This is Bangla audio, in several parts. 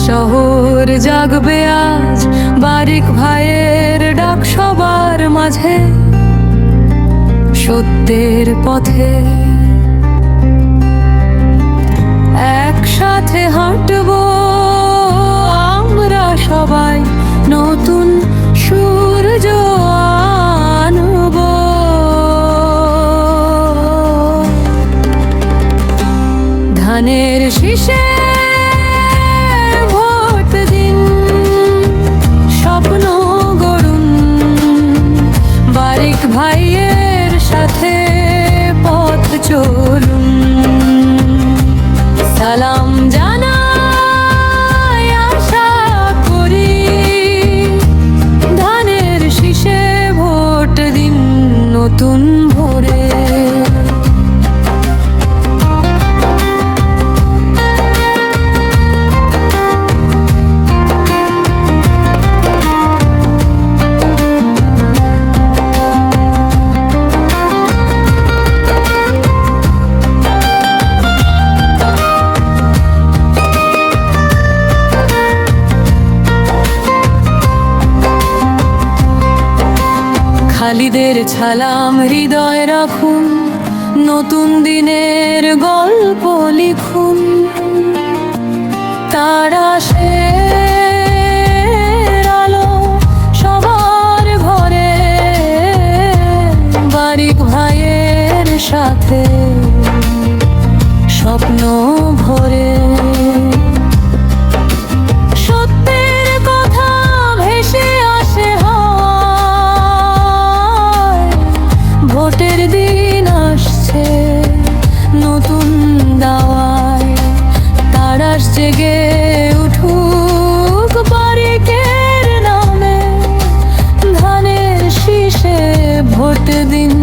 শহর জাগবে আজ বারিক ভাইয়ের ডাক সবার মাঝে, সত্যের পথে একসাথে হাঁটবো আমরা সবাই, নতুন সূর্য আনবো। ধানের শীষে ভোট দিন, স্বপ্ন গড়ুন, বারিক ভাইয়ের সাথে পথ চলুন। সালাম জানাই আশা করি, ধানের শীষে ভোট দিন নতুন ভোরে। খালিদের ছালাম হৃদয় রাখুন, নতুন দিনের গল্প লিখুন। তারা সে আলো সবার ঘরে, বারিক ভাইয়ের সাথে স্বপ্ন ভরে। ভোটের দিন আসছে নতুন দাওয়ায়, তারাস জেগে উঠুক বারিকের নামে, ধানের শীষে ভোট দিন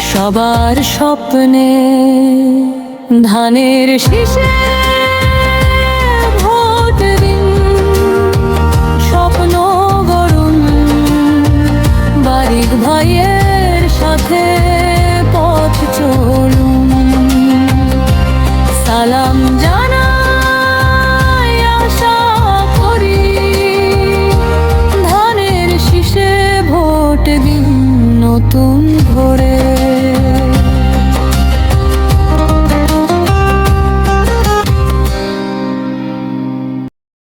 সবার স্বপ্নে। ধানের শীষে ভোট দিন, স্বপ্ন গড়ুন, বারিক ভাইয়ের সাথে পথ চলুন। সালাম জানাই আশা করি, ধানের শীষে ভোট দিন নতুন ভোরে।